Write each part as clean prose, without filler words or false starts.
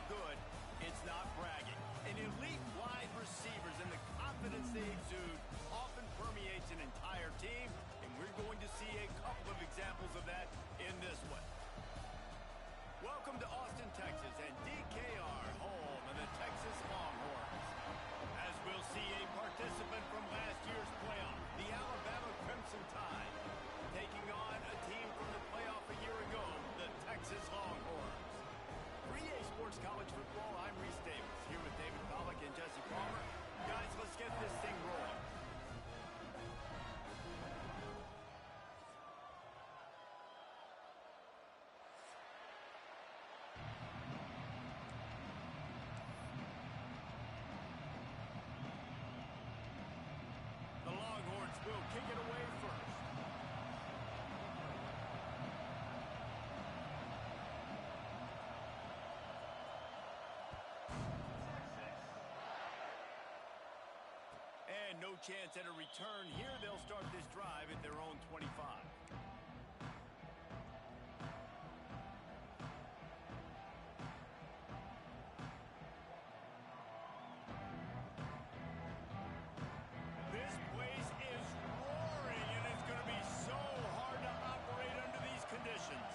good, it's not bragging. And elite wide receivers and the confidence they exude often permeates an entire team, and we're going to see a couple of examples of that in this one. Welcome to Austin, Texas, and DKR, home of the Texas Longhorns. As we'll see a participant from last year's playoff, the Alabama Crimson Tide, taking on a team from the playoff a year ago, the Texas Longhorns. For EA Sports College Football, I'm Reese Davis, here with David Pollack and Jesse Palmer. Guys, let's get this thing rolling. The Longhorns will kick it away first. And no chance at a return here. They'll start this drive at their own 25. This place is roaring, and it's going to be so hard to operate under these conditions.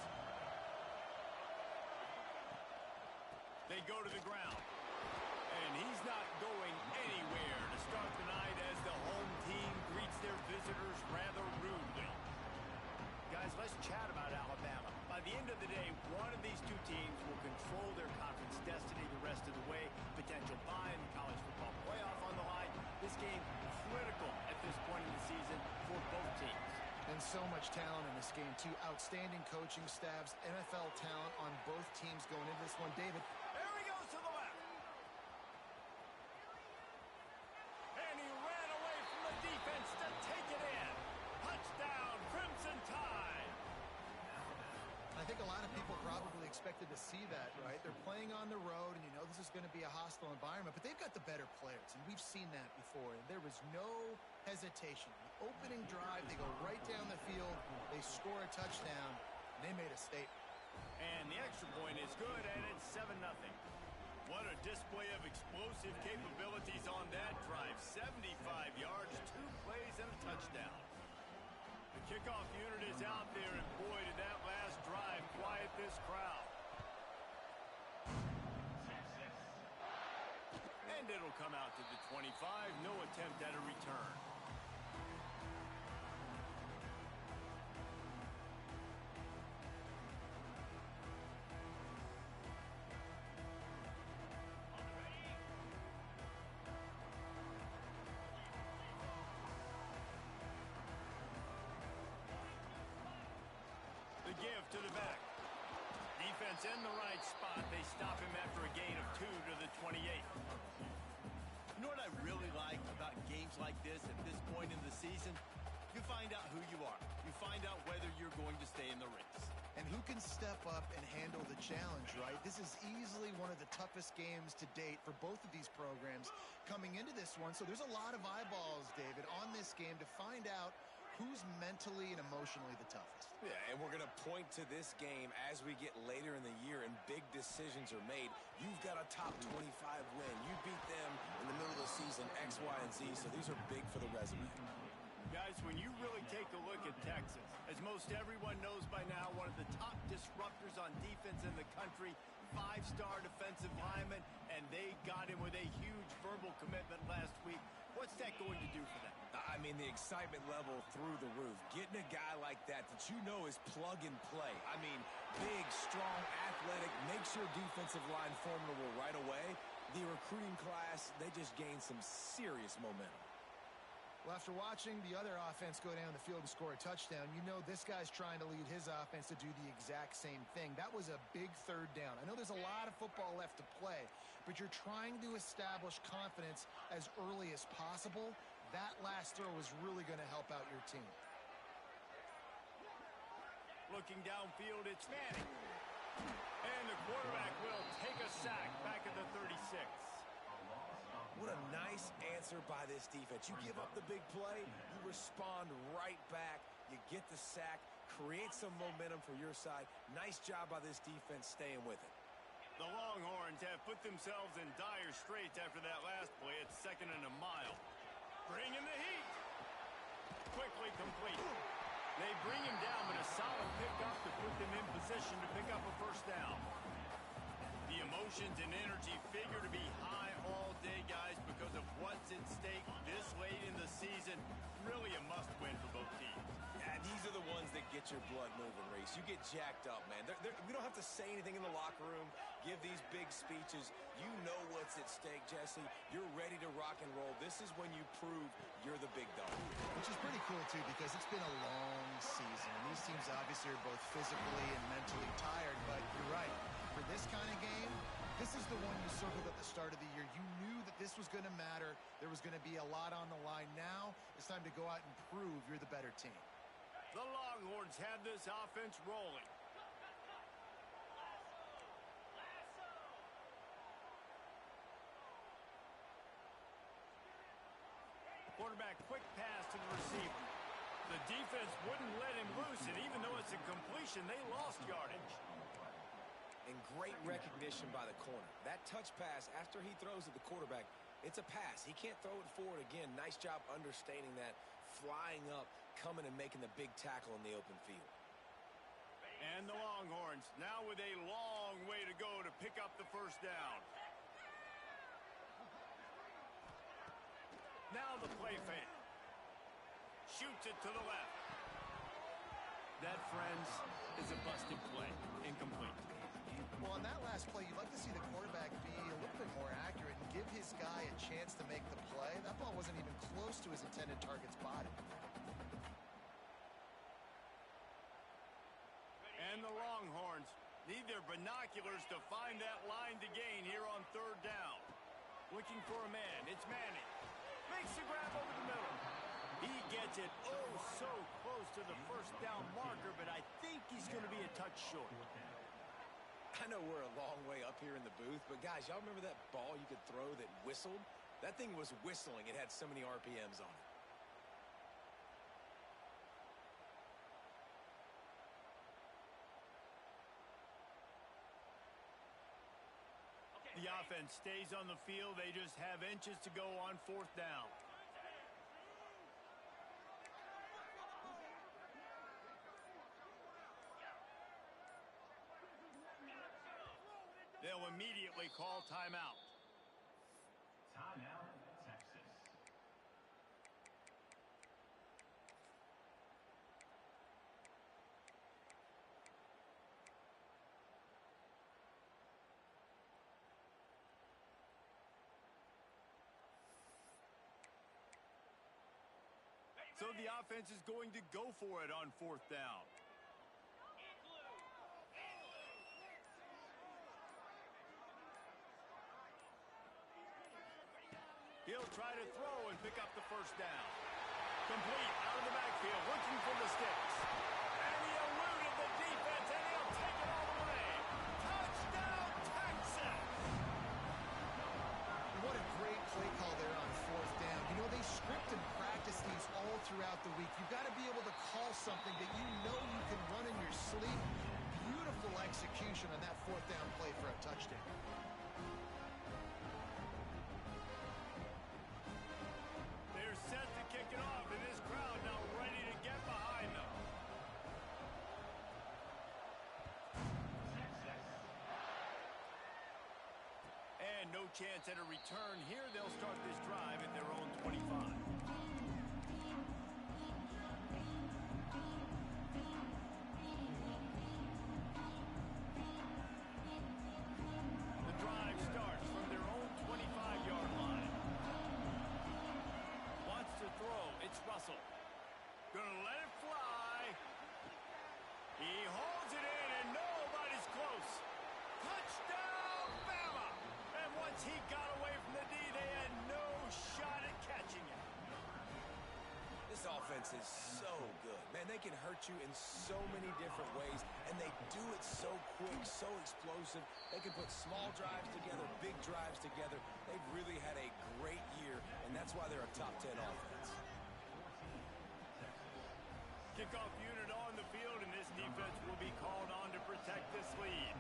They go to the ground. And he's not going anywhere to start the night as the home team greets their visitors rather rudely. Guys, let's chat about Alabama. By the end of the day, one of these two teams will control their conference destiny the rest of the way. Potential bye in the college football playoff on the line. This game critical at this point in the season for both teams. And so much talent in this game, too. Outstanding coaching staffs, NFL talent on both teams going into this one. David. There he goes to the left. And he ran away from the defense to take it in. Touchdown, Crimson Tide. I think a lot of people probably expected to see that, right? They're playing on the road, and you know this is going to be a hostile environment, but they've got the better players, and we've seen that before. And there was no hesitation. The opening drive, they go right down the field, they score a touchdown, and they made a statement. And the extra point is good, and it's 7-0. What a display of explosive capabilities on that drive. 75 yards, 2 plays, and a touchdown. The kickoff unit is out there, and boy, did that last drive quiet this crowd. And it'll come out to the 25. No attempt at a return. The give to the back. Defense in the right spot. They stop him after a gain of 2 to the 28. You know what I really like about games like this at this point in the season? You find out who you are. You find out whether you're going to stay in the race. And who can step up and handle the challenge, right? This is easily one of the toughest games to date for both of these programs coming into this one. So there's a lot of eyeballs, David, on this game to find out who's mentally and emotionally the toughest. Yeah, and we're going to point to this game as we get later in the year and big decisions are made. You've got a top 25 win. You beat them in the middle of the season, X, Y, and Z, so these are big for the resume. Guys, when you really take a look at Texas, as most everyone knows by now, one of the top disruptors on defense in the country, 5-star defensive lineman, and they got him with a huge verbal commitment last week. What's that going to do for them? I mean, the excitement level through the roof. Getting a guy like that you know is plug and play. I mean, big, strong, athletic, makes your defensive line formidable right away. The recruiting class, they just gained some serious momentum. Well, after watching the other offense go down the field and score a touchdown, you know this guy's trying to lead his offense to do the exact same thing. That was a big third down. I know there's a lot of football left to play, but you're trying to establish confidence as early as possible. That last throw is really going to help out your team. Looking downfield, it's Manning. And the quarterback will take a sack back at the 36. What a nice answer by this defense. You give up the big play, you respond right back, you get the sack, create some momentum for your side. Nice job by this defense staying with it. The Longhorns have put themselves in dire straits after that last play at 2nd and a mile. Bring in the heat. Quickly complete. They bring him down, but a solid pickup to put them in position to pick up a first down. The emotions and energy figure to be high all day, guys, because of what's at stake this late in the season. Really a must-win for both teams. Yeah, these are the ones that get your blood moving, Reese. You get jacked up, man. We don't have to say anything in the locker room, give these big speeches. You know what's at stake, Jesse. You're ready to rock and roll. This is when you prove you're the big dog. Which is pretty cool, too, because it's been a long season. And these teams obviously are both physically and mentally tired, but you're right. For this kind of game, this is the one you circled at the start of the year. You knew that this was going to matter. There was going to be a lot on the line. Now it's time to go out and prove you're the better team. The Longhorns have this offense rolling. Quarterback quick pass to the receiver. The defense wouldn't let him loose, and even though it's a completion, they lost yardage. And great recognition by the corner. That touch pass after he throws at the quarterback, it's a pass. He can't throw it forward again. Nice job understanding that, flying up, coming and making the big tackle in the open field. And the Longhorns now with a long way to go to pick up the first down. Now the play fake. Shoots it to the left. That, friends, is a busted play. Incomplete. Well, on that last play, you'd like to see the quarterback be a little bit more accurate and give his guy a chance to make the play. That ball wasn't even close to his intended target's body. And the Longhorns need their binoculars to find that line to gain here on 3rd down. Looking for a man. It's Manning. Makes the grab over the middle. He gets it so close to the first down marker, but I think he's going to be a touch short. I know we're a long way up here in the booth, but guys, y'all remember that ball you could throw that whistled? That thing was whistling. It had so many RPMs on it. The offense stays on the field. They just have inches to go on 4th down. They'll immediately call timeout. Timeout, Texas. So the offense is going to go for it on 4th down. He'll try to throw and pick up the first down. Complete out of the backfield, looking for the sticks. And he eluded the defense, and he'll take it all the way. Touchdown, Texas! What a great play call there on 4th down. You know, they script and practice these all throughout the week. You've got to be able to call something that you know you can run in your sleep. Beautiful execution on that 4th down play for a touchdown. They're set to kick it off, and this crowd now ready to get behind them. And no chance at a return here. They'll start this drive at their own 25. The drive starts from their own 25-yard line. Wants to throw. It's Russell. Gonna let it fly. He holds it in, and nobody's close. Touchdown, Bama! And once he got away from the D, they had no shot at catching it. This offense is so good. Man, they can hurt you in so many different ways, and they do it so quick, so explosive. They can put small drives together, big drives together. They've really had a great year, and that's why they're a top 10 offense. Kickoff unit on the field, and this defense will be called on to protect this lead.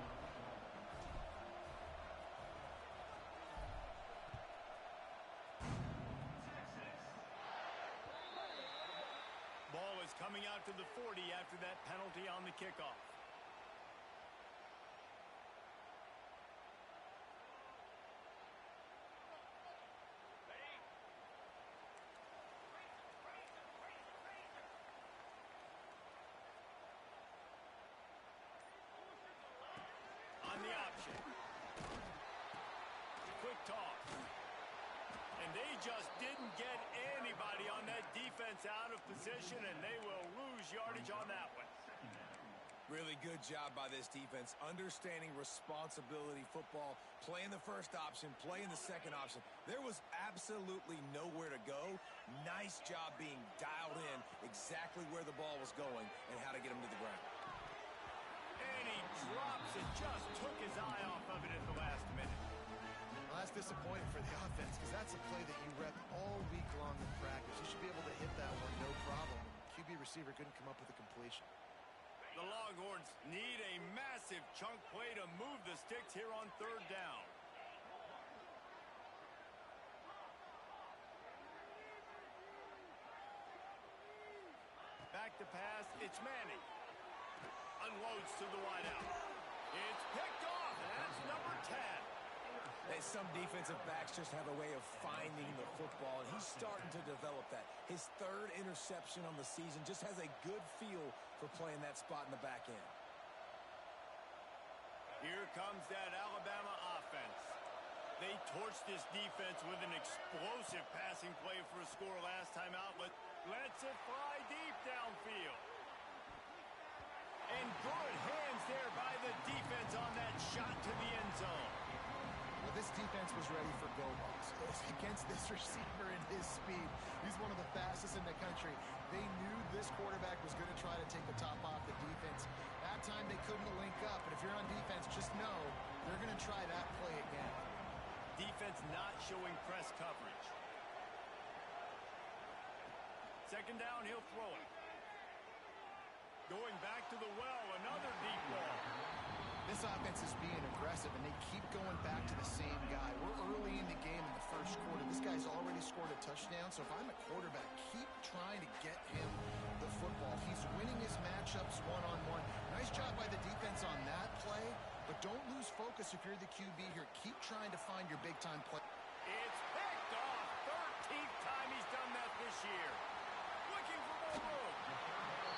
coming out to the 40 after that penalty on the kickoff. On the option. Quick toss. And they just didn't get anybody on that defense out of position, and they will lose yardage on that one. Really good job by this defense, understanding responsibility football, playing the first option, playing the second option. There was absolutely nowhere to go. Nice job being dialed in exactly where the ball was going and how to get him to the ground. And he drops it, just took his eye off of it at the last minute. Well, that's disappointing for the offense because that's a play that you rep all week long in practice. You should be able to hit that one no problem. QB receiver couldn't come up with a completion. The Longhorns need a massive chunk play to move the sticks here on third down. Back to pass, it's Manning. Unloads to the wideout. It's picked off, and that's number 10. Some defensive backs just have a way of finding the football, and he's starting to develop that. His third interception on the season just has a good feel for playing that spot in the back end. Here comes that Alabama offense. They torched this defense with an explosive passing play for a score last time out, but lets it fly deep downfield. And good hands there by the defense on that shot to the end zone. Well, this defense was ready for go balls. Against this receiver and his speed, he's one of the fastest in the country. They knew this quarterback was going to try to take the top off the defense. That time they couldn't link up, but if you're on defense, just know they're going to try that play again. Defense not showing press coverage. Second down, he'll throw it. Going back to the well, another deep ball. This offense is being aggressive, and they keep going back to the same guy. We're early in the game in the first quarter. This guy's already scored a touchdown, so if I'm a quarterback, keep trying to get him the football. He's winning his matchups one-on-one. Nice job by the defense on that play, but don't lose focus if you're the QB here. Keep trying to find your big-time play. It's picked off. 13th time he's done that this year. Looking for more room.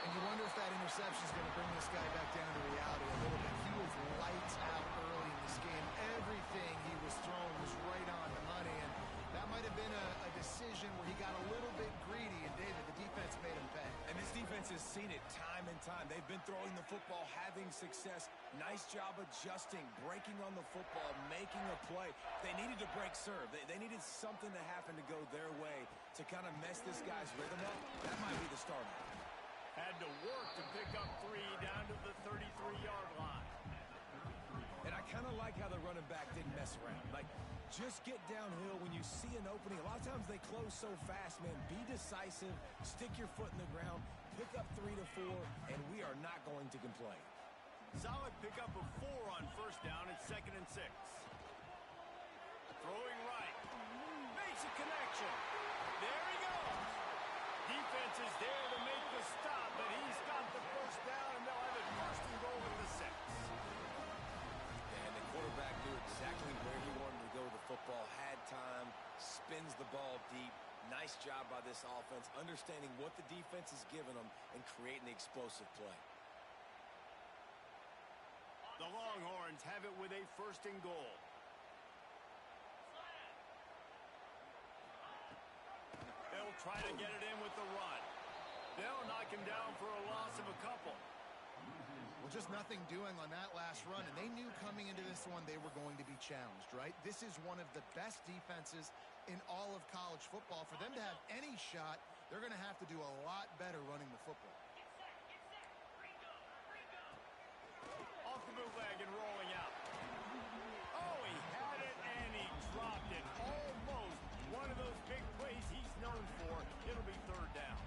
And you wonder if that interception is going to bring this guy back down to reality a little bit. He was lights out early in this game. Everything he was throwing was right on the money, and that might have been a decision where he got a little bit greedy, and David, the defense made him pay. And this defense has seen it time and time. They've been throwing the football, having success. Nice job adjusting, breaking on the football, making a play. They needed to break serve. They needed something to happen to go their way to kind of mess this guy's rhythm up. That might be the start. Had to work to pick up 3 down to the 33-yard line. And I kind of like how the running back didn't mess around. Like, just get downhill when you see an opening. A lot of times they close so fast, man. Be decisive, stick your foot in the ground, pick up 3 to 4, and we are not going to complain. Solid pickup of 4 on first down at 2nd and 6. Throwing right. Makes a connection. There he goes. Defense is there to make the stop, but he's got the first down, and they'll have it 1st and goal at the 6. And the quarterback knew exactly where he wanted to go with the football, had time, spins the ball deep. Nice job by this offense, understanding what the defense is giving them and creating the explosive play. The Longhorns have it with a 1st and goal. They'll try to get it in with the run. They'll knock him down for a loss of a couple. Well, just nothing doing on that last run, and they knew coming into this one they were going to be challenged, right? This is one of the best defenses in all of college football. For them to have any shot, they're going to have to do a lot better running the football. Off the bootleg and rolling out. Oh, he had it and he dropped it. Almost one of those big plays he's known for. It'll be 3rd down.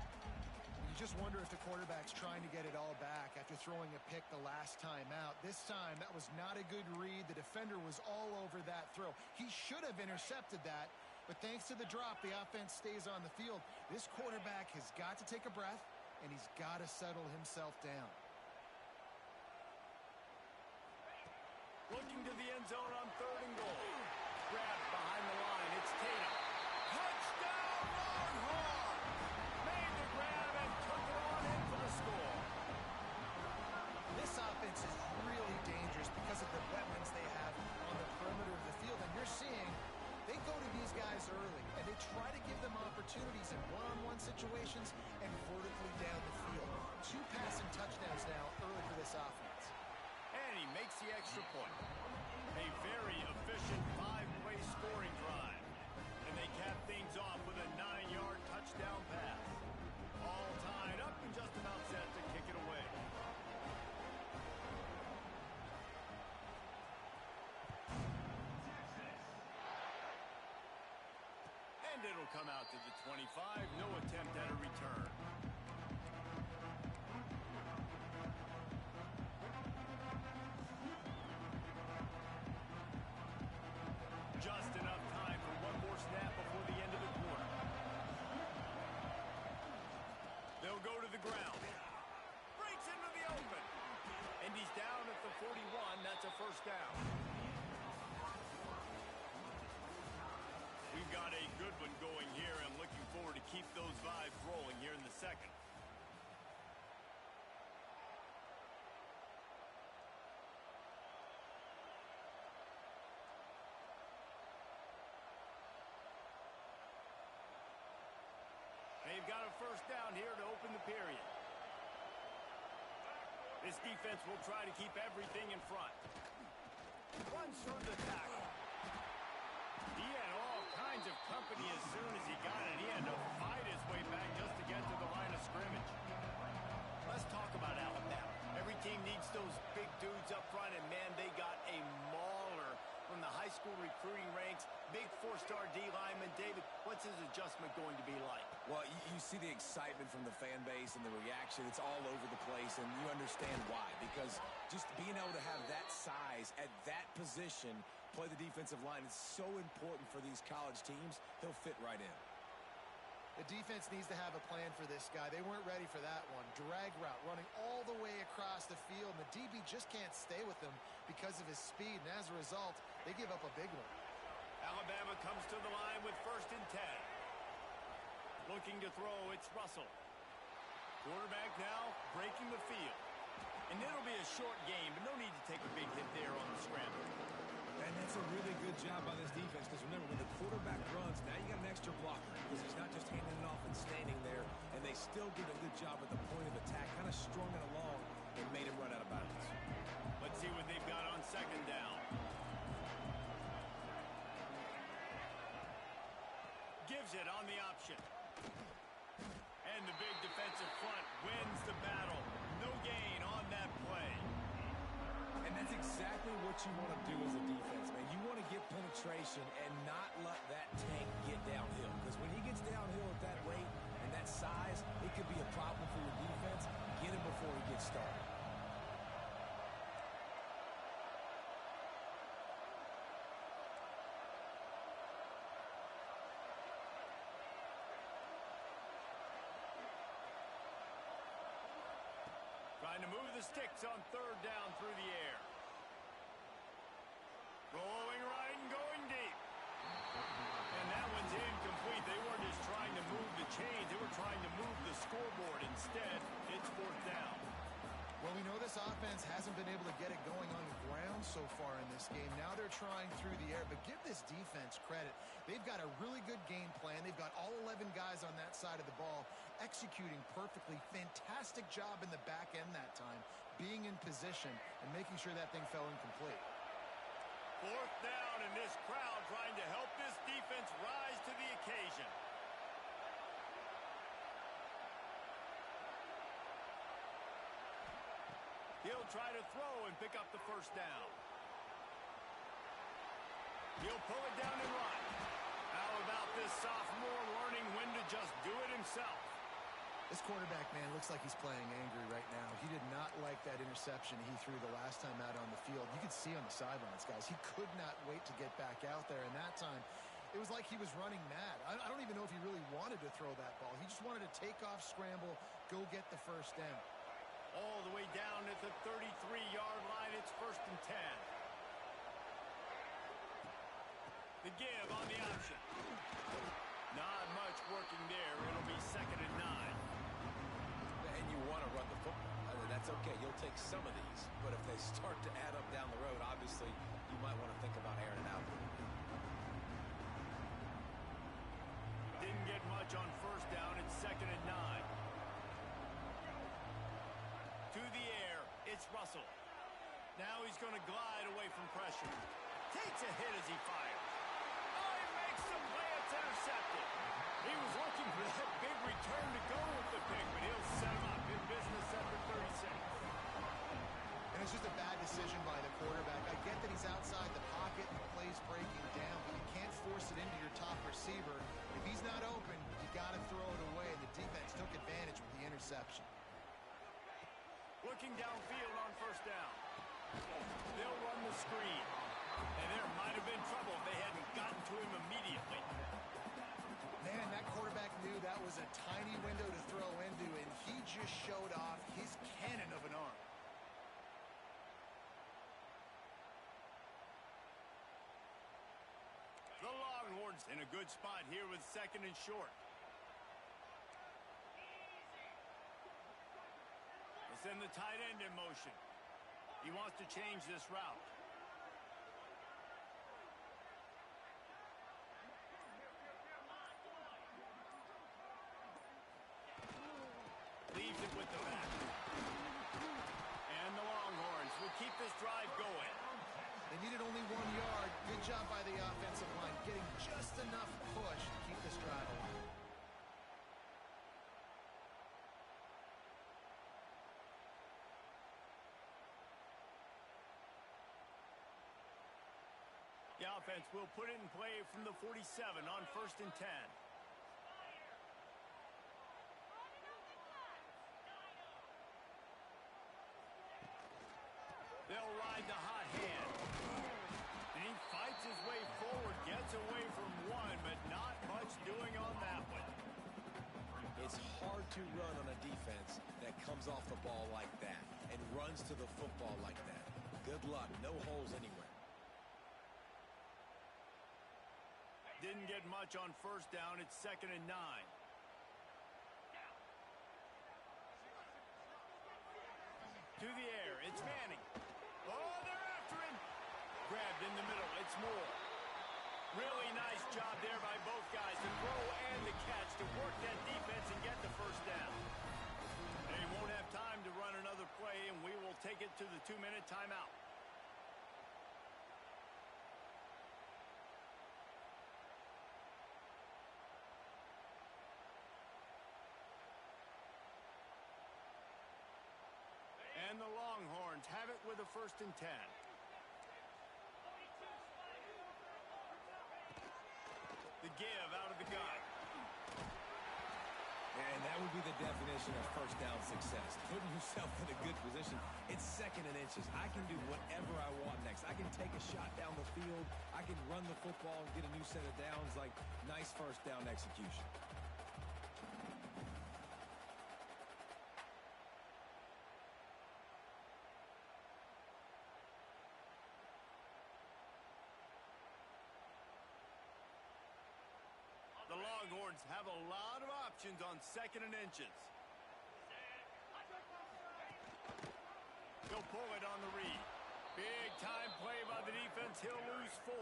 You just wonder if the quarterback's trying to get it all back after throwing a pick the last time out. This time, that was not a good read. The defender was all over that throw. He should have intercepted that, but thanks to the drop, the offense stays on the field. This quarterback has got to take a breath, and he's got to settle himself down. Looking to the end zone on 3rd and goal. Grab behind the line. It's Tatum. Touchdown, Longhorns! Made the grab and took it on in for the score. This offense is really dangerous because of the weapons they have on the perimeter of the field. And you're seeing they go to these guys early, and they try to give them opportunities in one-on-one situations and vertically down the field. 2 passing touchdowns now early for this offense. And he makes the extra point. A very efficient 5-play scoring drive. And they cap things off with a 9-yard touchdown pass. All tied up and just enough set to kick it away. And it'll come out to the 25. No attempt at a return. Just enough time for one more snap before the end of the quarter. They'll go to the ground. Breaks into the open. And he's down at the 41. That's a first down. We've got a good one going here. I'm looking forward to keep those vibes rolling here in the second. They've got a first down here to open the period. This defense will try to keep everything in front. Runs through the tackle. He had all kinds of company as soon as he got it. He had to fight his way back just to get to the line of scrimmage. Let's talk about Alabama. Every team needs those big dudes up front, and man, they got a mauler from the high school recruiting ranks. Big 4-star D lineman. David, what's his adjustment going to be like? Well, you see the excitement from the fan base and the reaction. It's all over the place, and you understand why. Because just being able to have that size at that position, play the defensive line, is so important for these college teams. He'll fit right in. The defense needs to have a plan for this guy. They weren't ready for that one. Drag route running all the way across the field. And the DB just can't stay with him because of his speed. And as a result, they give up a big one. Alabama comes to the line with 1st and 10. Looking to throw, it's Russell. Quarterback now breaking the field. And it'll be a short game, but no need to take a big hit there on the scramble. And that's a really good job by this defense, because remember, when the quarterback runs, now you got an extra blocker, because he's not just handing it off and standing there, and they still did a good job at the point of attack, kind of strung it along and made him run out of bounds. Let's see what they've got on 2nd down. Gives it on the option. And the big defensive front wins the battle. No gain on that play. And that's exactly what you want to do as a defense, man. You want to get penetration and not let that tank get downhill. Because when he gets downhill at that rate and that size, it could be a problem for your defense. Get him before he gets started. Trying to move the sticks on 3rd down through the air. Rolling right and going deep. And that one's incomplete. They weren't just trying to move the chains. They were trying to move the scoreboard. Instead, it's 4th down. Well, we know this offense hasn't been able to get it going on the ground so far in this game. Now they're trying through the air, but give this defense credit. They've got a really good game plan. They've got all 11 guys on that side of the ball executing perfectly. Fantastic job in the back end that time, being in position and making sure that thing fell incomplete. 4th down, and this crowd trying to help this defense rise to the occasion. He'll try to throw and pick up the 1st down. He'll pull it down and run. How about this sophomore learning when to just do it himself? This quarterback, man, looks like he's playing angry right now. He did not like that interception he threw the last time out on the field. You could see on the sidelines, guys. He could not wait to get back out there. And that time, it was like he was running mad. I don't even know if he really wanted wanted to throw that ball. He just wanted to take off, scramble, go get the first down. All the way down at the 33-yard line, it's 1st and 10. The give on the option. Not much working there. It'll be 2nd and 9. And you want to run the football. That's okay. You'll take some of these. But if they start to add up down the road, obviously, you might want to think about airing it out. Didn't get much on 1st down. It's 2nd and 9. To the air, it's Russell. Now he's going to glide away from pressure. Takes a hit as he fires. Oh, he makes the play. It's intercepted. He was looking for that big return to go with the pick, but he'll set him up in business after 36. And it's just a bad decision by the quarterback. I get that he's outside the pocket and the play's breaking down, but you can't force it into your top receiver. If he's not open, you got to throw it away, and the defense took advantage with the interception. Looking downfield on 1st down. They'll run the screen. And there might have been trouble if they hadn't gotten to him immediately. Man, that quarterback knew that was a tiny window to throw into, and he just showed off his cannon of an arm. The Longhorns in a good spot here with 2nd and short. They send the tight end in motion. He wants to change this route. Leaves it with the back. And the Longhorns will keep this drive going. They needed only 1 yard. Good job by the offensive line, getting just enough push to keep this drive alive. The offense will put it in play from the 47 on 1st and 10. They'll ride the hot hand. And he fights his way forward, gets away from one, but not much doing on that one. It's hard to run on a defense that comes off the ball like that and runs to the football like that. Good luck. No holes anywhere. Didn't get much on 1st down. It's 2nd and 9. To the air. It's Manning. Oh, they're after him. Grabbed in the middle. It's Moore. Really nice job there by both guys, the throw and the catch, to work that defense and get the 1st down. They won't have time to run another play, and we will take it to the 2-minute timeout. And the Longhorns have it with a 1st and 10. The give out of the gun. And that would be the definition of 1st down success. Putting yourself in a good position. It's 2nd and inches. I can do whatever I want next. I can take a shot down the field. I can run the football and get a new set of downs. Like, nice 1st down execution. The Longhorns have a lot of options on 2nd and inches. He'll pull it on the read. Big time play by the defense. He'll lose 4.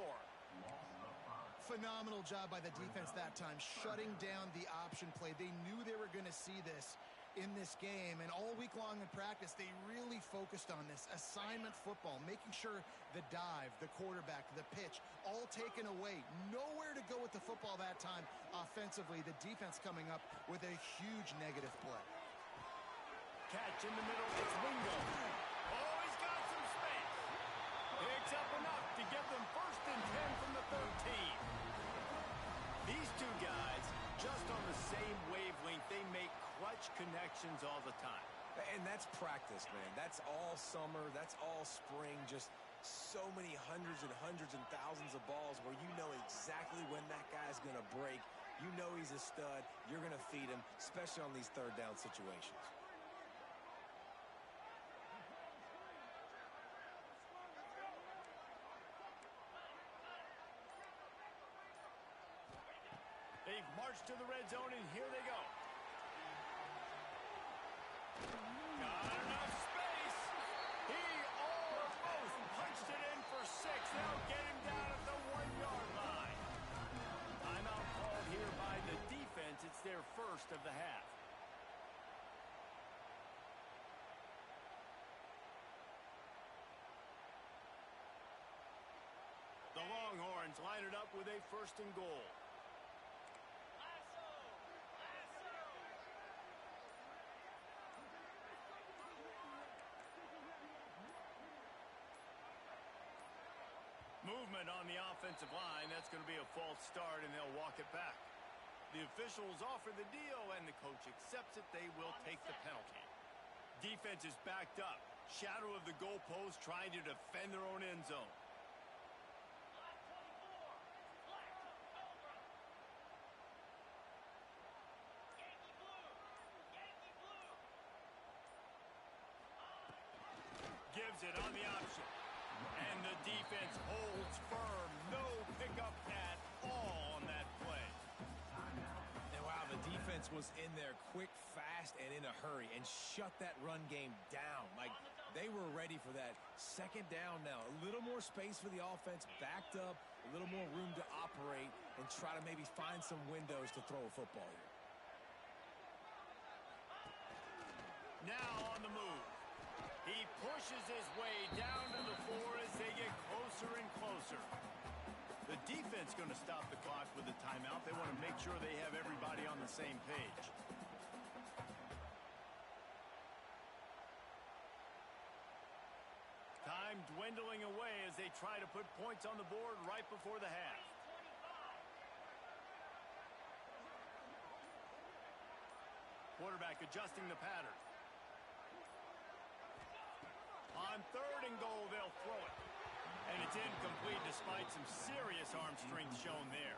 Phenomenal job by the defense that time, shutting down the option play. They knew they were going to see this in this game, and all week long in practice, they really focused on this assignment football, making sure the dive, the quarterback, the pitch, all taken away. Nowhere to go with the football that time offensively. The defense coming up with a huge negative play. Catch in the middle. It's Wingo. Oh, he's got some space. Picks up enough to get them 1st and 10 from the 13. These two guys, just on the same wavelength, they make clutch connections all the time. And that's practice, man. That's all summer. That's all spring. Just so many hundreds and thousands of balls where you know exactly when that guy's going to break. You know he's a stud. You're going to feed him, especially on these third down situations. They've marched to the red zone, and here they go. Got enough space. He almost punched it in for 6. They'll get him down at the 1-yard line. Timeout called here by the defense. It's their first of the half. The Longhorns line it up with a 1st and goal. Movement on the offensive line. That's going to be a false start, and they'll walk it back. The officials offer the deal, and the coach accepts it. They will take the penalty. Defense is backed up. Shadow of the goalpost, trying to defend their own end zone. Gives it on the option. And the defense holds firm. No pickup at all on that play. And wow, the defense was in there quick, fast, and in a hurry and shut that run game down. Like, they were ready for that 2nd down now. A little more space for the offense, backed up, a little more room to operate and try to maybe find some windows to throw a football here. Now on the move. He pushes his way down to the 4 as they get closer and closer. The defense going to stop the clock with the timeout. They want to make sure they have everybody on the same page. Time dwindling away as they try to put points on the board right before the half. Quarterback adjusting the pattern. On 3rd and goal, they'll throw it. And it's incomplete despite some serious arm strength shown there.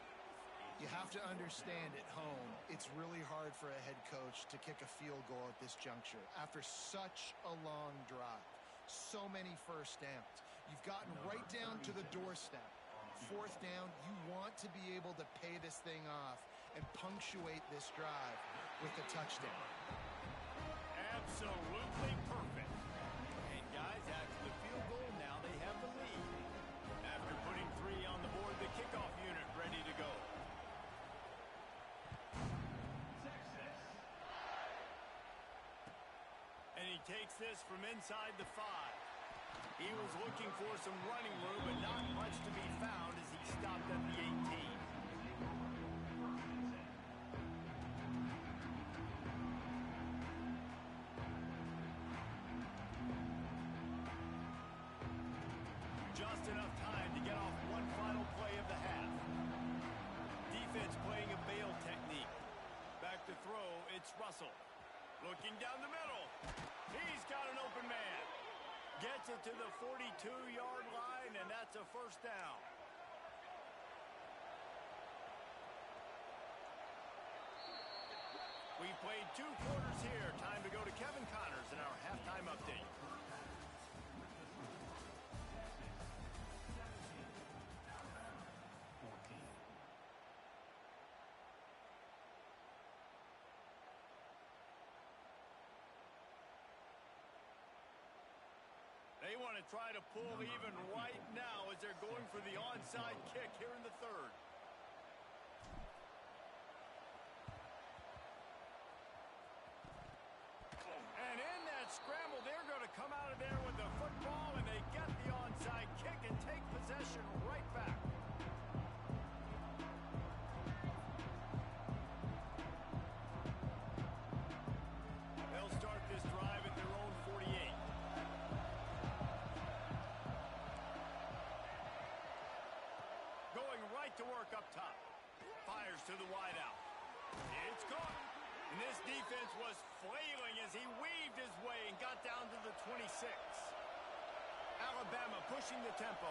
You have to understand at home, it's really hard for a head coach to kick a field goal at this juncture. After such a long drive, so many 1st downs. You've gotten right down to the doorstep. 4th down, you want to be able to pay this thing off and punctuate this drive with a touchdown. Absolutely perfect. And guys, after the field goal, now they have the lead. After putting 3 on the board, the kickoff unit ready to go. And he takes this from inside the 5. He was looking for some running room, but not much to be found as he stopped at the 18. Just enough time to get off one final play of the half. Defense playing a bail technique. Back to throw, it's Russell. Looking down the middle. He's got an open man. Gets it to the 42-yard line, and that's a 1st down. We've played 2 quarters here. Time to go to Kevin Connors in our halftime update. They want to try to pull even right now as they're going for the onside kick here in the 3rd. And in that scramble, they're going to come out of there with the football, and they get the onside kick and take possession right back. They'll start this drive at their own 48. Going right to work up top. Fires to the wideout. It's caught. And this defense was flailing as he weaved his way and got down to the 26. Alabama pushing the tempo.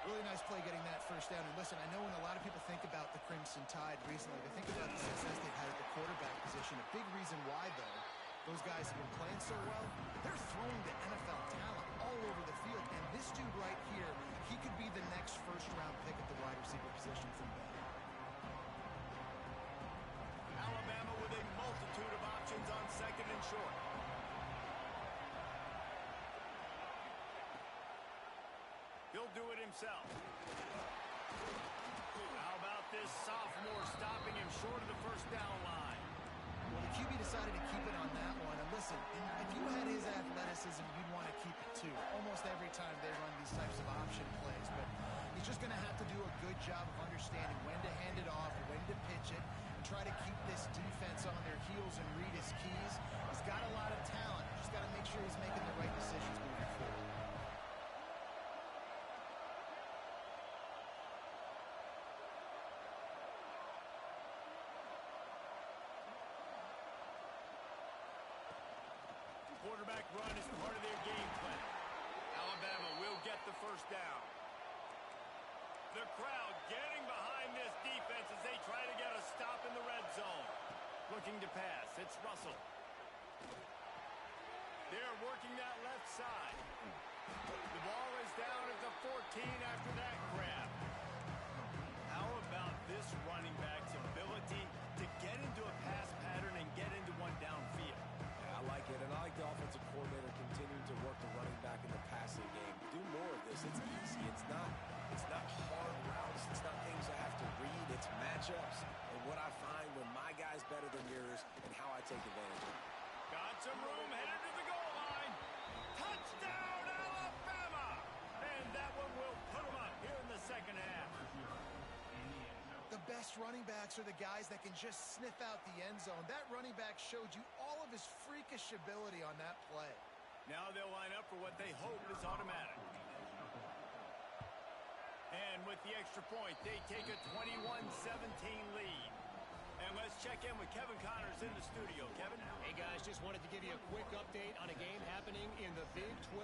Really nice play getting that first down. And listen, I know when a lot of people think about the Crimson Tide recently, they think about the success they've had at the quarterback position. A big reason why, though, those guys have been playing so well, they're throwing to NFL talent all over the field. And this dude right here, he could be the next first-round pick at the wide receiver position from Bama. Alabama with a multitude of options on second and short. He'll do it himself. How about this sophomore stopping him short of the first down line? Well, the QB decided to keep it on that one. And listen, if you had his athleticism, you'd want to keep it too. Almost every time they run these types of option plays. But he's just going to have to do a good job of understanding when to hand it off, when to pitch it, and try to keep this defense on their heels and read his keys. He's got a lot of talent. Just got to make sure he's making the right decisions moving forward. Quarterback run is part of their game plan. Alabama will get the first down. The crowd getting behind this defense as they try to get a stop in the red zone. Looking to pass. It's Russell. They're working that left side. The ball is down at the 14 after that grab. How about this running back's ability to get into a pass pattern and get into one downfield? I like it, and I like the offensive coordinator continuing to work the running back in the passing game. Do more of this. It's easy. It's not hard routes. It's not things I have to read. It's matchups and what I find when my guy's better than yours and how I take advantage of it. Got some room, headed to the goal line. Touchdown, Alabama! And that one will put them up here in the second half. The best running backs are the guys that can just sniff out the end zone. That running back showed you all of his freakish ability on that play. Now they'll line up for what they hope is automatic. And with the extra point, they take a 21-17 lead. And let's check in with Kevin Connors in the studio. Kevin? Hey, guys, just wanted to give you a quick update on a game happening in the Big 12.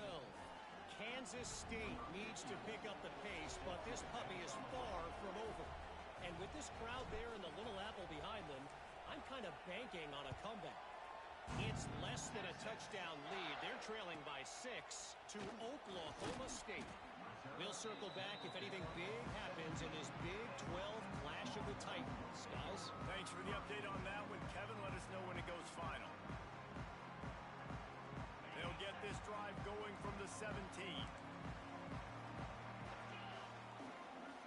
Kansas State needs to pick up the pace, but this puppy is far from over. And with this crowd there and the Little Apple behind them, I'm kind of banking on a comeback. It's less than a touchdown lead. They're trailing by 6 to Oklahoma State. We'll circle back if anything big happens in this Big 12 clash of the Titans. Guys? Thanks for the update on that one, Kevin. Let us know when it goes final. They'll get this drive going from the 17.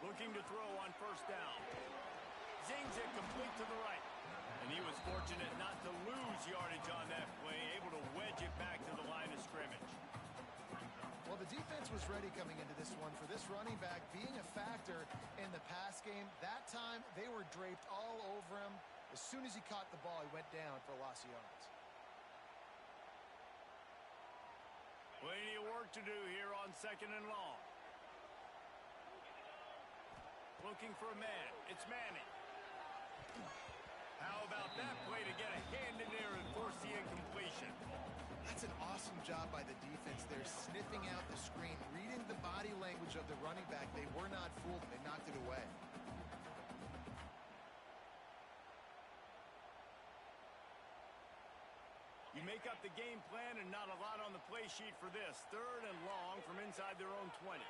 Looking to throw on first down. Zings it complete to the right. And he was fortunate not to lose yardage on that play, able to wedge it back to the line of scrimmage. Well, the defense was ready coming into this one for this running back being a factor in the pass game. That time, they were draped all over him. As soon as he caught the ball, he went down for a loss of yards. Plenty of work to do here on second and long. Looking for a man. It's Manning. How about that play to get a hand in there and force the incompletion? That's an awesome job by the defense. They're sniffing out the screen, reading the body language of the running back. They were not fooled. They knocked it away. You make up the game plan and not a lot on the play sheet for this. Third and long from inside their own 20.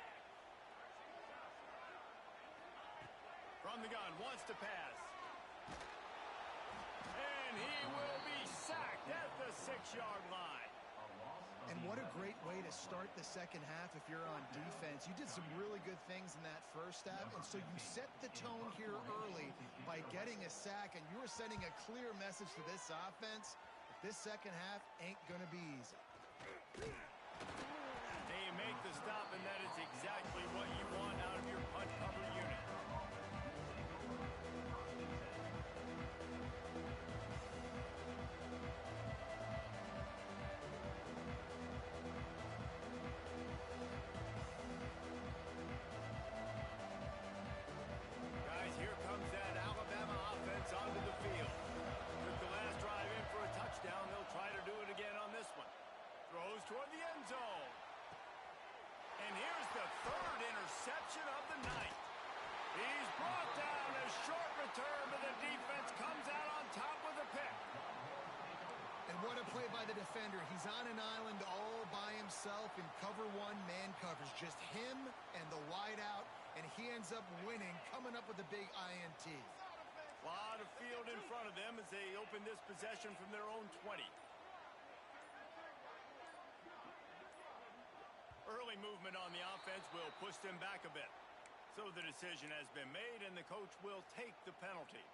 From the gun, wants to pass. And he will be sacked at the 6-yard line. And what a great way to start the second half if you're on defense. You did some really good things in that first half, and so you set the tone here early by getting a sack, and you were sending a clear message to this offense. This second half ain't going to be easy. They make the stop, and that is exactly what you want out of your punt cover unit. Guys, here comes that Alabama offense onto the field. Took the last drive in for a touchdown. They'll try to do it again on this one. Throws toward the end zone. And here's the third interception by the defender. He's on an island all by himself in cover one man coverage. Just him and the wide out, and he ends up winning, coming up with a big INT. A lot of field in front of them as they open this possession from their own 20. Early movement on the offense will push them back a bit. So the decision has been made, and the coach will take the penalty.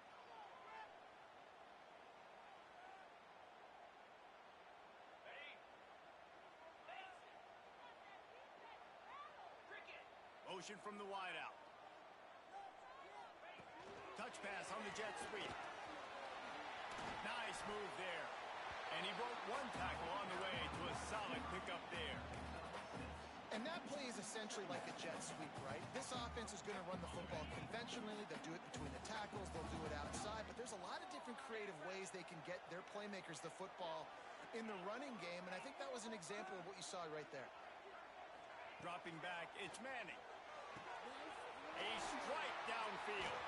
Motion from the wide out. Touch pass on the jet sweep. Nice move there. And he broke one tackle on the way to a solid pickup there. And that play is essentially like a jet sweep, right? This offense is going to run the football conventionally. They'll do it between the tackles. They'll do it outside. But there's a lot of different creative ways they can get their playmakers the football in the running game. And I think that was an example of what you saw right there. Dropping back, it's Manning. A strike downfield.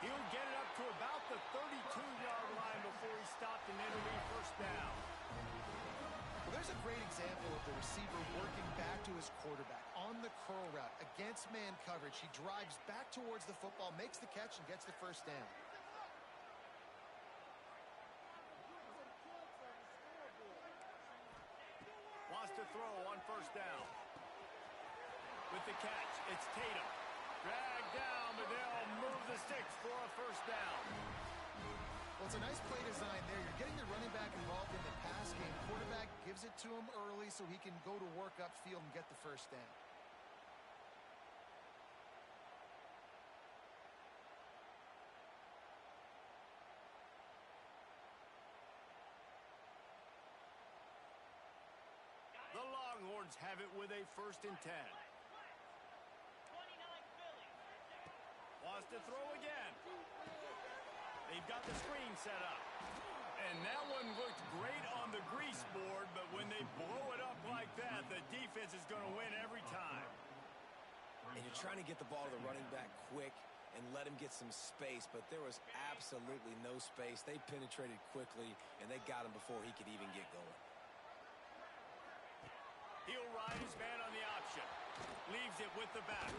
He'll get it up to about the 32-yard line before he stopped and it'll be first down. Well, there's a great example of the receiver working back to his quarterback on the curl route against man coverage. He drives back towards the football, makes the catch, and gets the first down. Wants to throw on first down. With the catch, it's Tatum. Dragged down, but they'll move the sticks for a first down. Well, it's a nice play design there. You're getting the running back involved in the pass game. Quarterback gives it to him early so he can go to work upfield and get the first down. The Longhorns have it with a 1st and 10. Wants to throw again. They've got the screen set up. And that one looked great on the grease board, but when they blow it up like that, the defense is going to win every time. And you're trying to get the ball to the running back quick and let him get some space, but there was absolutely no space. They penetrated quickly, and they got him before he could even get going. He'll ride his man on the option. Leaves it with the back.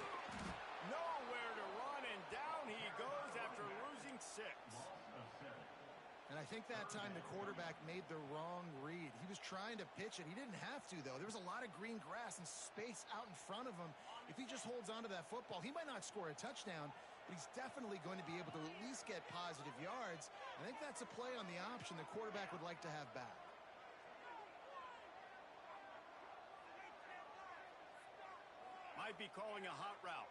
Nowhere to run, and down he goes after losing 6. And I think that time the quarterback made the wrong read. He was trying to pitch it. He didn't have to, though. There was a lot of green grass and space out in front of him. If he just holds on to that football, he might not score a touchdown, but he's definitely going to be able to at least get positive yards. I think that's a play on the option the quarterback would like to have back. Might be calling a hot route.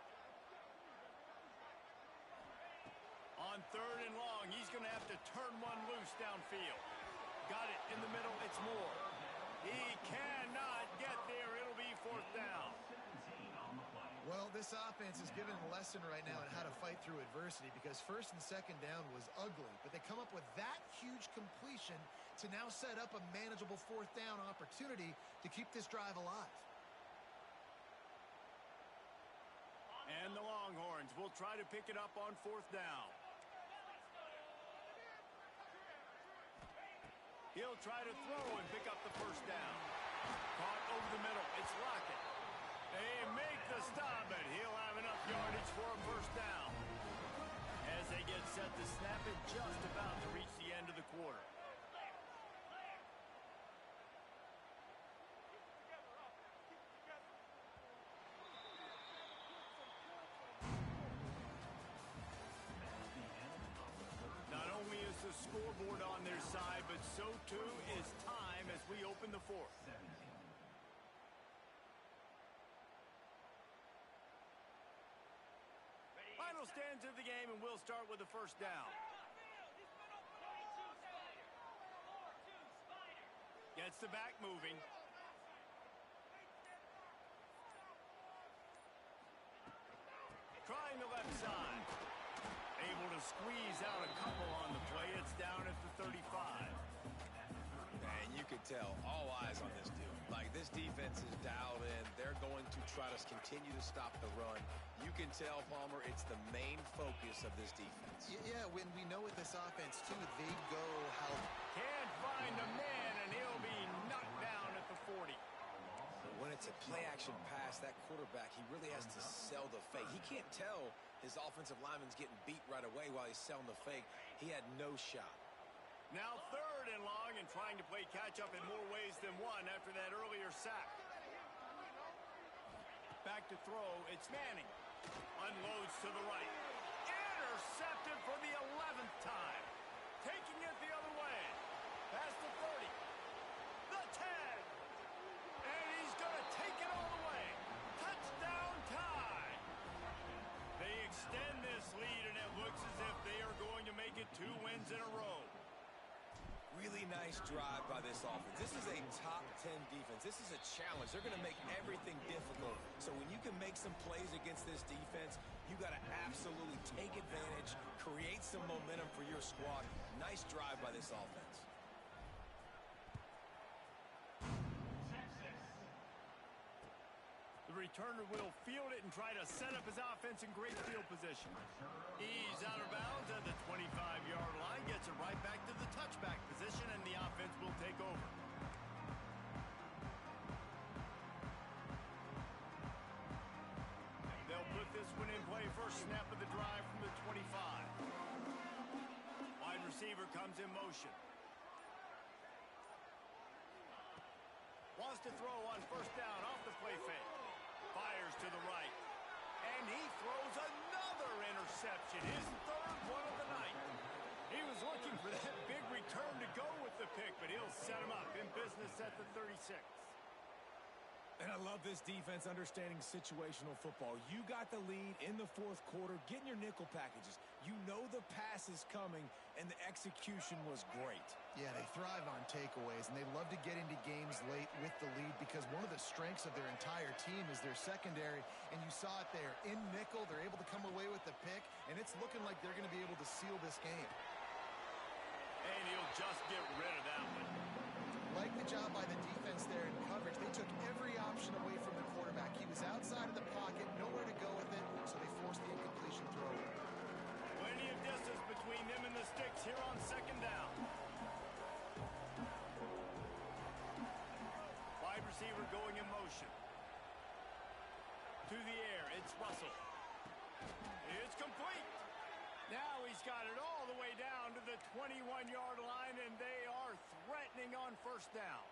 On 3rd and long, he's going to have to turn one loose downfield. Got it in the middle. It's Moore. He cannot get there. It'll be 4th down. Well, this offense is given a lesson right now on how to fight through adversity because 1st and 2nd down was ugly, but they come up with that huge completion to now set up a manageable 4th down opportunity to keep this drive alive. And the Longhorns will try to pick it up on 4th down. He'll try to throw and pick up the first down. Caught over the middle. It's Lockett. They make the stop, but he'll have enough yardage for a first down. As they get set to snap it, just about to reach the end of the quarter. The scoreboard on their side, but so too is time as we open the 4th. Final stands of the game, and we'll start with the first down. Gets the back moving. Trying the left side. Able to squeeze out a couple on the play. It's down at the 35. And you could tell all eyes on this dude. Like, this defense is dialed in. They're going to try to continue to stop the run. You can tell, Palmer, it's the main focus of this defense. Yeah, when we know with this offense, too, they go how... Can't find a man, and he'll be It's a play-action pass. That quarterback, he really has to sell the fake. He can't tell his offensive lineman's getting beat right away while he's selling the fake. He had no shot. Now 3rd and long and trying to play catch-up in more ways than one after that earlier sack. Back to throw. It's Manning. Unloads to the right. Intercepted for the 11th time. Taking it the other way. Past the 30. The 10. And he's going to take it all the way. Touchdown tie. They extend this lead, and it looks as if they are going to make it 2 wins in a row. Really nice drive by this offense. This is a top 10 defense. This is a challenge. They're going to make everything difficult. So when you can make some plays against this defense, you got to absolutely take advantage, create some momentum for your squad. Nice drive by this offense. The returner will field it and try to set up his offense in great field position. He's out of bounds at the 25-yard line, gets it right back to the touchback position, and the offense will take over. They'll put this one in play. First snap of the drive from the 25. Wide receiver comes in motion. Wants to throw on 1st down off the play fake. Fires to the right. And he throws another interception. His 3rd one of the night. He was looking for that big return to go with the pick, but he'll set him up in business at the 36. And I love this defense understanding situational football. You got the lead in the 4th quarter, getting your nickel packages. You know the pass is coming, and the execution was great. Yeah, they thrive on takeaways, and they love to get into games late with the lead because one of the strengths of their entire team is their secondary, and you saw it there. In nickel, they're able to come away with the pick, and it's looking like they're going to be able to seal this game. And he'll just get rid of that one. Like the job by the defense there in coverage. They took every option away from the quarterback. He was outside of the pocket, nowhere to go with it, so they forced the incompletion throw. Plenty of distance between them and the sticks here on 2nd down. Wide receiver going in motion. To the air, it's Russell. It's complete. Now he's got it all the way down to the 21-yard line, and they are threatening on 1st down.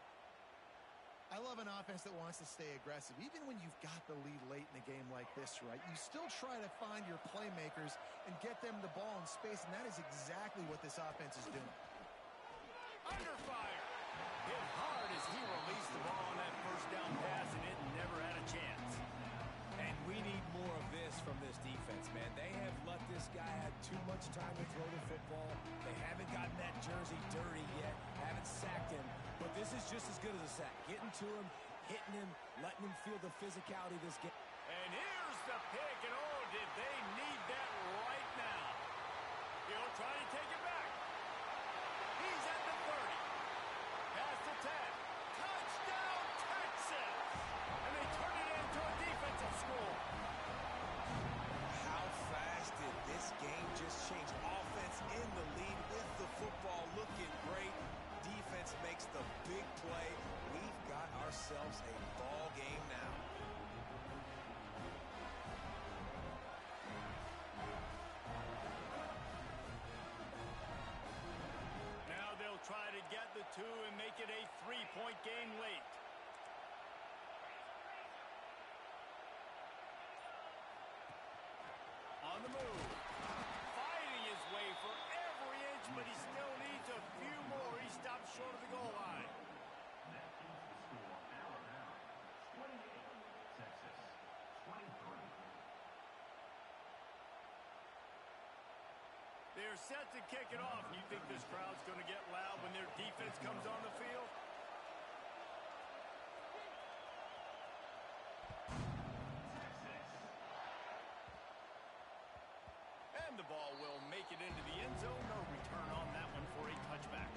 I love an offense that wants to stay aggressive. Even when you've got the lead late in a game like this, right, you still try to find your playmakers and get them the ball in space, and that is exactly what this offense is doing. Under fire. Hit hard as he released the ball on that 1st down pass, and it never had a chance. And we need more of this from this defense, man. They have let this guy have too much time to throw the football. They haven't gotten that jersey dirty yet, haven't sacked him. But this is just as good as a sack. Getting to him, hitting him, letting him feel the physicality of this game. And here's the pick, and oh, did they need that right now. He'll try to take it back. He's at the 30. Past the 10. Touchdown, Texas! And they turn it into a defensive score. How fast did this game just change? Offense in the lead with the football looking great. Defense makes the big play. We've got ourselves a ball game now. Now they'll try to get the 2 and make it a 3-point game late. On the move. Fighting his way for every inch, but he still needs a few more. He stops short of the goal line. They're set to kick it off. You think this crowd's going to get loud when their defense comes on the field? And the ball will make it into the end zone. No return on that one for a touchback.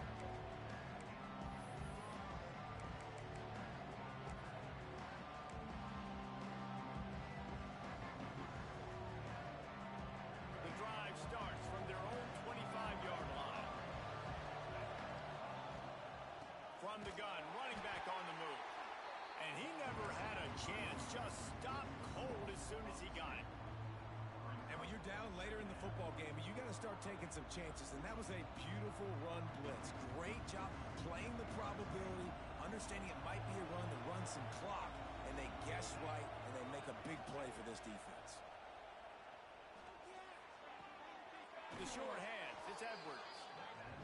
The drive starts from their own 25-yard line. From the gun, running back on the move. And he never had a chance. Just stopped cold as soon as he got it. And when you're down later in the football game, you got to start taking some chances. And that was a beautiful run blitz. Great job playing the probability, understanding it might be a run that runs some clock. And they guess right, and they make a big play for this defense. The short hands, it's Edwards.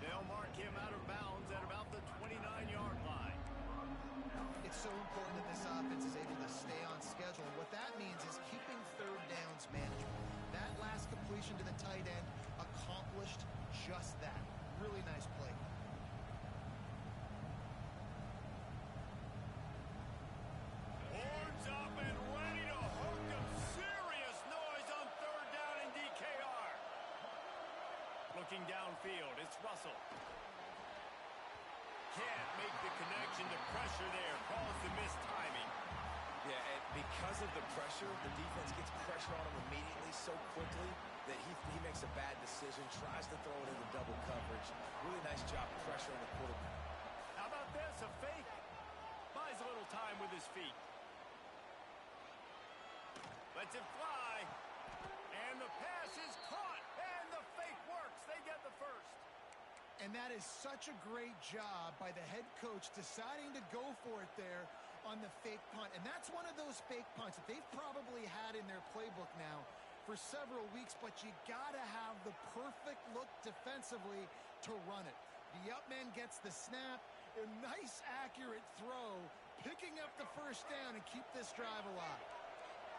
They'll mark him out of bounds at about the 29-yard line. It's so important that this offense is able to stay on schedule. And what that means is keeping third downs manageable. That last completion to the tight end accomplished just that. Really nice play. Horns up and ready to hook him. Serious noise on third down in DKR. Looking downfield, it's Russell. Can't make the connection to pressure there. Calls the missed timing. Yeah, and because of the pressure, the defense gets pressure on him immediately so quickly that he makes a bad decision, tries to throw it into double coverage. Really nice job pressuring the quarterback. How about this? A fake. Buys a little time with his feet. Lets it fly. And the pass is caught. And the fake works. They get the first. And that is such a great job by the head coach deciding to go for it there on the fake punt. And that's one of those fake punts that they've probably had in their playbook now for several weeks, but you gotta have the perfect look defensively to run it. The up man gets the snap, a nice accurate throw, picking up the first down and keep this drive alive.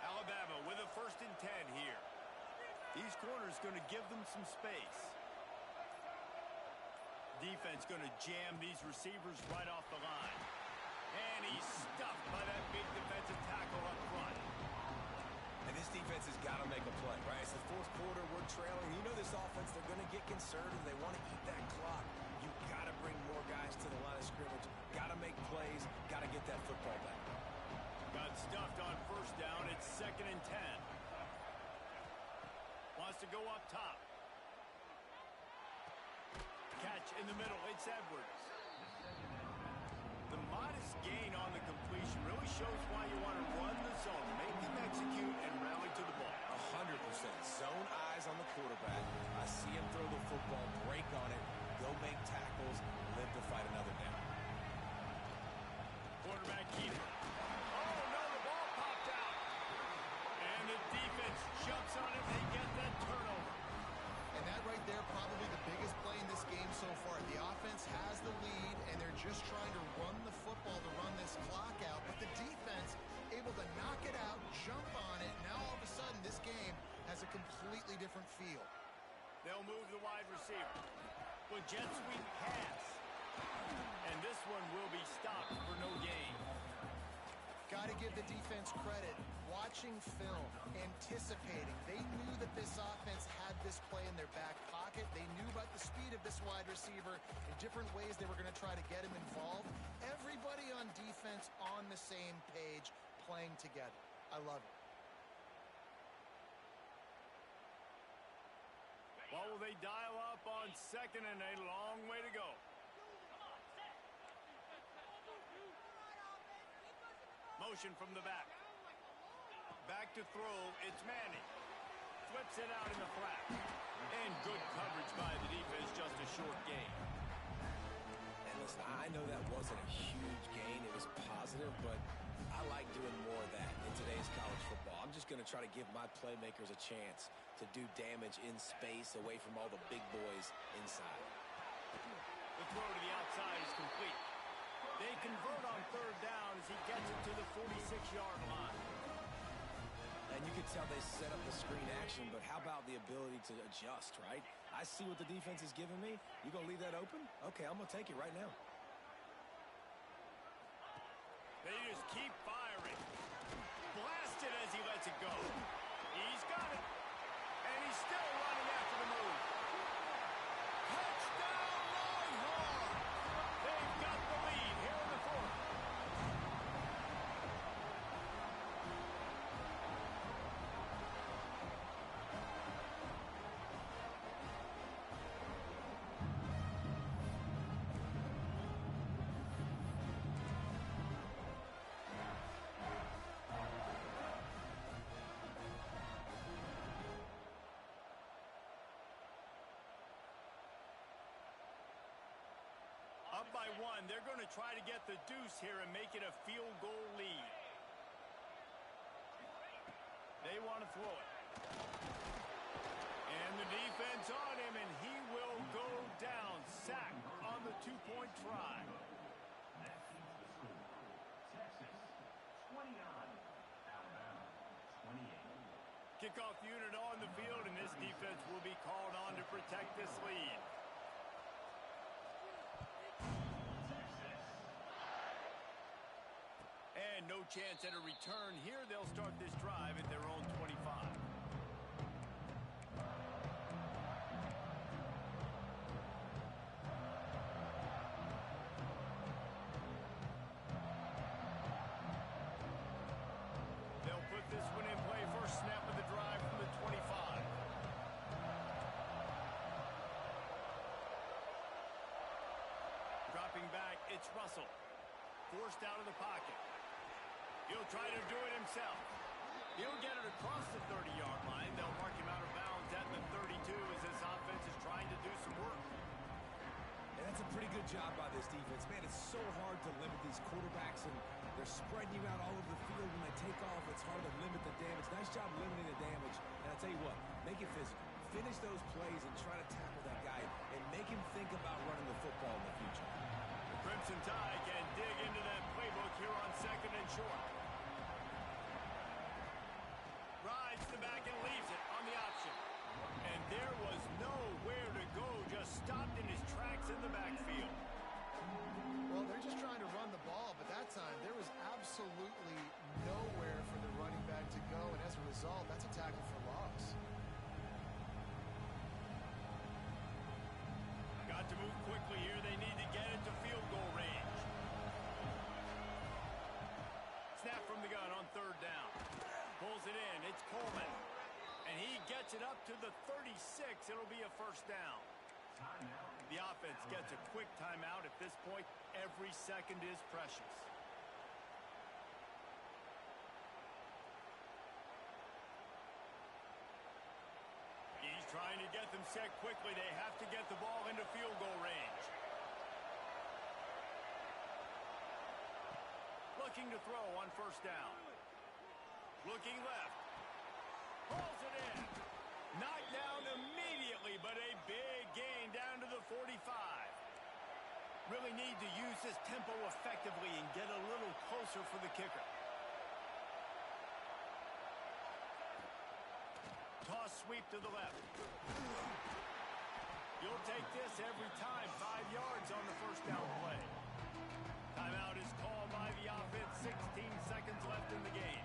Alabama with a 1st and 10 here. These corners going to give them some space. Defense going to jam these receivers right off the line. And he's stuffed by that big defensive tackle up front. And this defense has got to make a play, right? It's the fourth quarter. We're trailing. You know this offense, they're going to get conservative. They want to eat that clock. You've got to bring more guys to the line of scrimmage. Got to make plays. Got to get that football back. Got stuffed on 1st down. It's 2nd and 10. Wants to go up top. Catch in the middle. It's Edwards. The modest gain on the completion really shows why you want to run the zone. Make them execute and rally to the ball. 100%. Zone eyes on the quarterback. I see him throw the football, break on it, go make tackles, live to fight another down. Quarterback keeper. Oh, no, the ball popped out. And the defense jumps on it. They get that turnover. And that right there, probably the biggest play in this game so far. The offense has the lead, and they're just trying to run the football to run this clock out. But the defense able to knock it out, jump on it. Now all of a sudden, this game has a completely different feel. They'll move the wide receiver. With jet sweep pass. And this one will be stopped for no gain. Got to give the defense credit. Watching film, anticipating. They knew that this offense had this play in their back pocket. They knew about the speed of this wide receiver in different ways they were going to try to get him involved. Everybody on defense on the same page, playing together. I love it. What will they dial up on 2nd and a long way to go? Motion from the back. Back to throw, it's Manning. Flips it out in the flat. And good coverage by the defense, just a short gain. And listen, I know that wasn't a huge gain. It was positive, but I like doing more of that in today's college football. I'm just going to try to give my playmakers a chance to do damage in space away from all the big boys inside. The throw to the outside is complete. They convert on 3rd down as he gets it to the 46-yard line. And you can tell they set up the screen action, but how about the ability to adjust, right? I see what the defense is giving me. You going to leave that open? Okay, I'm going to take it right now. They just keep firing. Blasted as he lets it go. He's got it. And he's still running after the move. Touchdown, Longhorn! They've got the lead here in the 4th. Up by one, they're going to try to get the deuce here and make it a field goal lead. They want to throw it. And the defense on him, and he will go down. Sack on the two-point try. Kickoff unit on the field, and this defense will be called on to protect this lead. And no chance at a return here. They'll start this drive at their own 25. They'll put this one in play. First snap of the drive from the 25. Dropping back, it's Russell. Forced out of the pocket. He'll try to do it himself. He'll get it across the 30-yard line. They'll mark him out of bounds at the 32 as this offense is trying to do some work. And that's a pretty good job by this defense. Man, it's so hard to limit these quarterbacks, and they're spreading you out all over the field. When they take off, it's hard to limit the damage. Nice job limiting the damage. And I'll tell you what, make it physical. Finish those plays and try to tackle that guy and make him think about running the football in the future. The Crimson Tide can dig into that playbook here on second and short. Rides the back and leaves it on the option. And there was nowhere to go, just stopped in his tracks in the backfield. Well, they're just trying to run the ball, but that time there was absolutely nowhere for the running back to go, and as a result, that's a tackle for loss. Got to move quickly here. They need to get it to field goal range. Snap from the gun on third down. Pulls it in. It's Coleman. And he gets it up to the 36. It'll be a first down. The offense gets a quick timeout. At this point, every second is precious. He's trying to get them set quickly. They have to get the ball into field goal range. Looking to throw on first down. Looking left. Pulls it in. Knocked down immediately, but a big gain down to the 45. Really need to use this tempo effectively and get a little closer for the kicker. Toss sweep to the left. You'll take this every time. 5 yards on the first down play. Timeout is called by the offense. 16 seconds left in the game.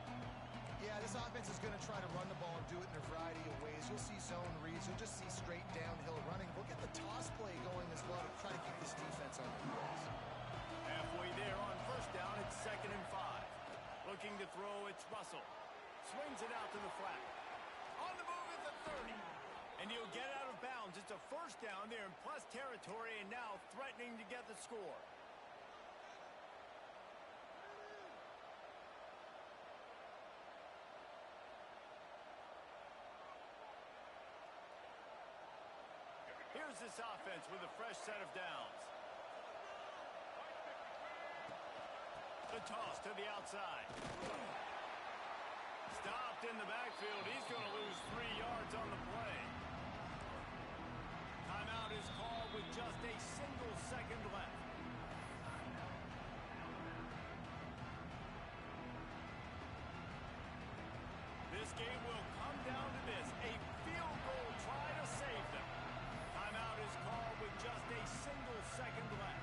Yeah, this offense is going to try to run the ball and do it in a variety of ways. You'll see zone reads. You'll just see straight downhill running. We'll get the toss play going as well to try to keep this defense on the heels. Halfway there on first down, it's 2nd and 5. Looking to throw, it's Russell. Swings it out to the flat. On the move at the 30. And he'll get out of bounds. It's a first down there in plus territory and now threatening to get the score. Here's this offense with a fresh set of downs. The toss to the outside. Stopped in the backfield. He's going to lose 3 yards on the play. Timeout is called with just a single second left. This game will come down to this. A field goal try to save them. Timeout is called with just a single second left.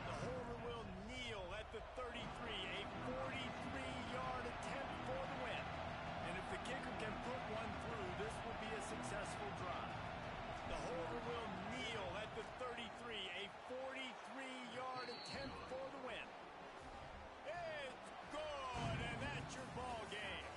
The holder will kneel at the 33. A 43-yard attempt for the win. And if the kicker can put one through, this will be a successful drive. The holder will kneel at the 33. A 43-yard attempt for the win. It's good, and that's your ball game.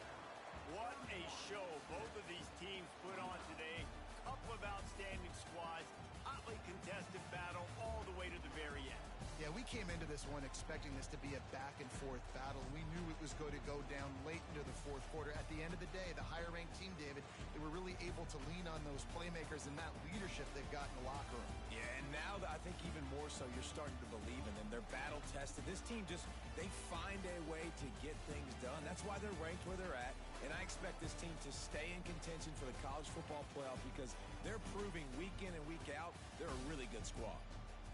What a show both of these teams put on today. Couple of outstanding squads, hotly contested battle all the way to the very end. Yeah, we came into this one expecting this to be a back-and-forth battle. We knew it was going to go down late into the fourth quarter. At the end of the day, the higher-ranked team, David, they were really able to lean on those playmakers and that leadership they've got in the locker room. Yeah, and now I think even more so, you're starting to believe in them. They're battle-tested. This team they find a way to get things done. That's why they're ranked where they're at, and I expect this team to stay in contention for the college football playoff because they're proving week in and week out they're a really good squad.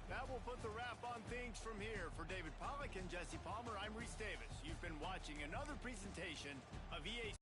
That will put the wrap on things from here. For David Pollack and Jesse Palmer, I'm Reese Davis. You've been watching another presentation of EA